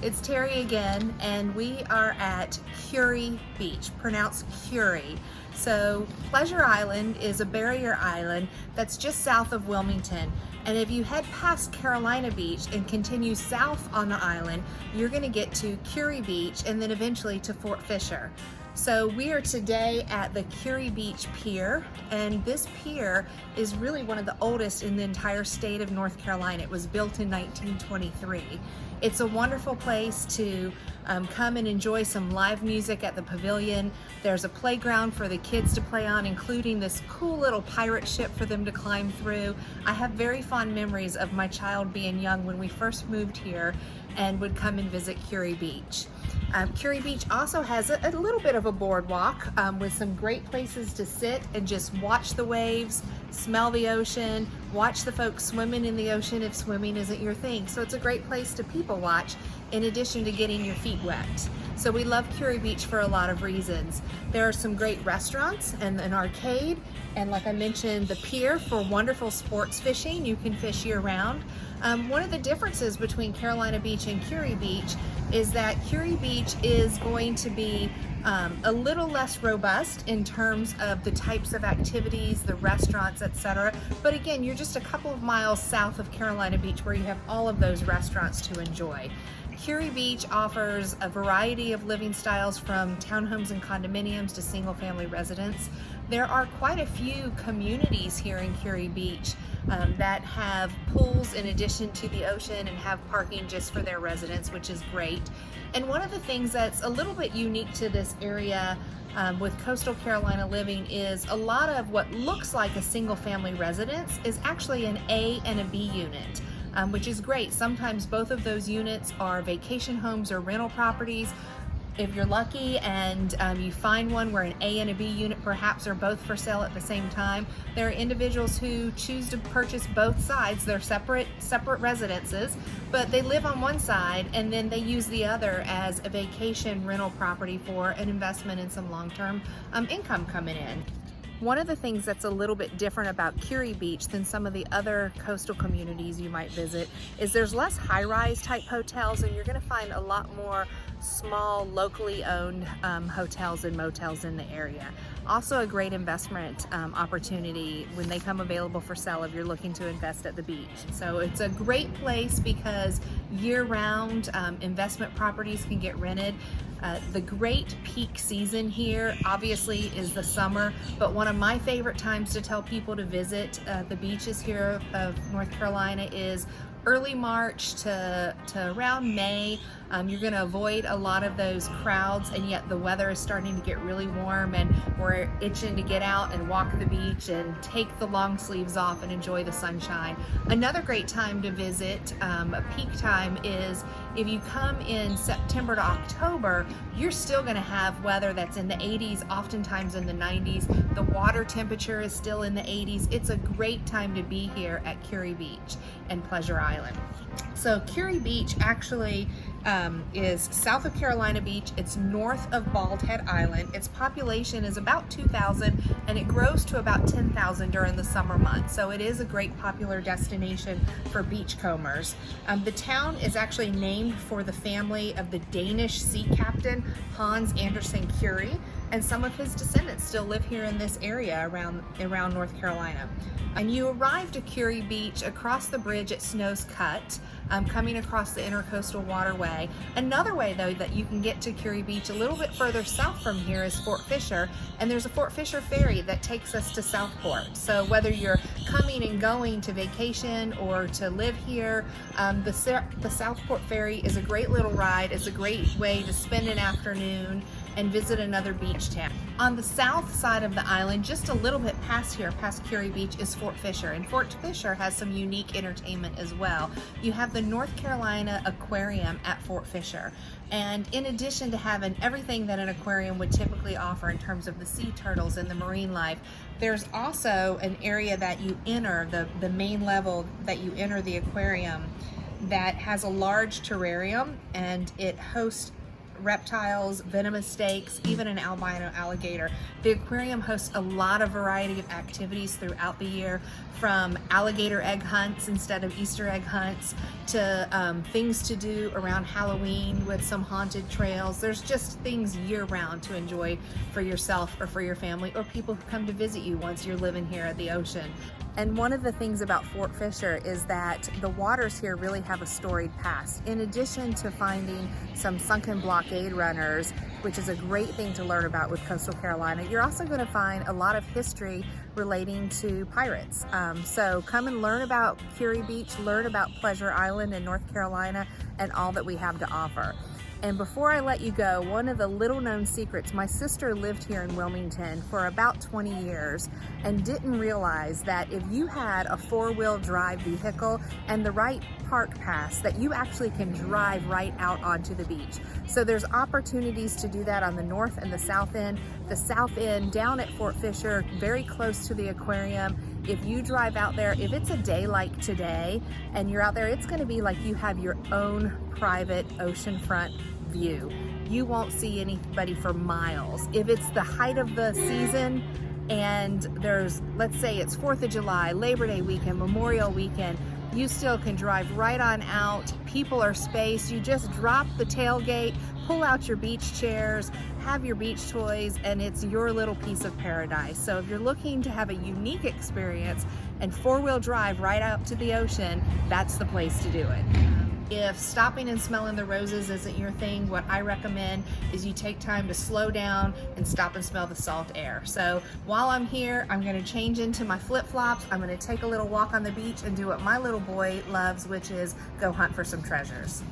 It's Terry again, and we are at Kure Beach, pronounced Curie. So Pleasure Island is a barrier island that's just south of Wilmington. And if you head past Carolina Beach and continue south on the island, you're gonna get to Kure Beach and then eventually to Fort Fisher. So we are today at the Kure Beach Pier, and this pier is really one of the oldest in the entire state of North Carolina. It was built in 1923. It's a wonderful place to come and enjoy some live music at the pavilion. There's a playground for the kids to play on, including this cool little pirate ship for them to climb through. I have very fond memories of my child being young when we first moved here and would come and visit Kure Beach. Kure Beach also has a little bit of a boardwalk with some great places to sit and just watch the waves, smell the ocean, watch the folks swimming in the ocean if swimming isn't your thing. So it's a great place to people watch in addition to getting your feet wet. So we love Kure Beach for a lot of reasons. There are some great restaurants and an arcade, and like I mentioned, the pier for wonderful sports fishing. You can fish year round. One of the differences between Carolina Beach and Kure Beach is that Kure Beach is going to be a little less robust in terms of the types of activities, the restaurants, etc. But again, you're just a couple of miles south of Carolina Beach where you have all of those restaurants to enjoy. Kure Beach offers a variety of living styles from townhomes and condominiums to single family residents. There are quite a few communities here in Kure Beach that have pools in addition to the ocean and have parking just for their residents, which is great. And one of the things that's a little bit unique to this area with coastal Carolina living is a lot of what looks like a single family residence is actually an A and a B unit. Which is great. Sometimes both of those units are vacation homes or rental properties. If you're lucky and you find one where an A and a B unit perhaps are both for sale at the same time, there are individuals who choose to purchase both sides. They're separate residences, but they live on one side and then they use the other as a vacation rental property for an investment in some long-term income coming in. One of the things that's a little bit different about Kure Beach than some of the other coastal communities you might visit is there's less high-rise type hotels, and you're going to find a lot more small, locally owned hotels and motels in the area. Also a great investment opportunity when they come available for sale if you're looking to invest at the beach. So it's a great place because year-round investment properties can get rented. The great peak season here obviously is the summer, but one of my favorite times to tell people to visit the beaches here of North Carolina is early March to around May. You're going to avoid a lot of those crowds, and yet the weather is starting to get really warm and we're itching to get out and walk the beach and take the long sleeves off and enjoy the sunshine. Another great time to visit, a peak time, is if you come in September to October, you're still going to have weather that's in the 80s, oftentimes in the 90s. The water temperature is still in the 80s. It's a great time to be here at Kure Beach and Pleasure Island. So Kure Beach actually is south of Carolina Beach. It's north of Bald Head Island. Its population is about 2,000 and it grows to about 10,000 during the summer months. So it is a great popular destination for beachcombers. The town is actually named for the family of the Danish sea captain Hans Andersen Kure, and some of his descendants still live here in this area around North Carolina. And you arrive to Kure Beach across the bridge at Snow's Cut, coming across the Intercoastal Waterway. Another way though that you can get to Kure Beach a little bit further south from here is Fort Fisher, and there's a Fort Fisher ferry that takes us to Southport. So whether you're coming and going to vacation or to live here, the Southport ferry is a great little ride. It's a great way to spend an afternoon and visit another beach town. On the south side of the island, just a little bit past Kure Beach, is Fort Fisher, and Fort Fisher has some unique entertainment as well. You have the North Carolina Aquarium at Fort Fisher, and in addition to having everything that an aquarium would typically offer in terms of the sea turtles and the marine life, there's also an area that you enter, the main level that you enter the aquarium, that has a large terrarium, and it hosts reptiles, venomous snakes, even an albino alligator. The aquarium hosts a lot of variety of activities throughout the year, from alligator egg hunts instead of Easter egg hunts to things to do around Halloween with some haunted trails. There's just things year-round to enjoy for yourself or for your family or people who come to visit you once you're living here at the ocean. And one of the things about Fort Fisher is that the waters here really have a storied past. In addition to finding some sunken blockade runners, which is a great thing to learn about with coastal Carolina, you're also going to find a lot of history relating to pirates. So come and learn about Kure Beach, learn about Pleasure Island in North Carolina, and all that we have to offer. And before I let you go, one of the little known secrets, my sister lived here in Wilmington for about 20 years and didn't realize that if you had a four-wheel drive vehicle and the right park pass, that you actually can drive right out onto the beach. So there's opportunities to do that on the north and the south end. The south end down at Fort Fisher, very close to the aquarium. If you drive out there, if it's a day like today and you're out there, it's going to be like you have your own private oceanfront view. You won't see anybody for miles. If it's the height of the season and there's, let's say it's 4th of July, Labor Day weekend, Memorial weekend, you still can drive right on out. People are spaced. You just drop the tailgate, pull out your beach chairs, have your beach toys, and it's your little piece of paradise. So if you're looking to have a unique experience and four-wheel drive right out to the ocean, that's the place to do it. If stopping and smelling the roses isn't your thing, what I recommend is you take time to slow down and stop and smell the salt air. So while I'm here, I'm going to change into my flip-flops. I'm going to take a little walk on the beach and do what my little boy loves, which is go hunt for some treasures.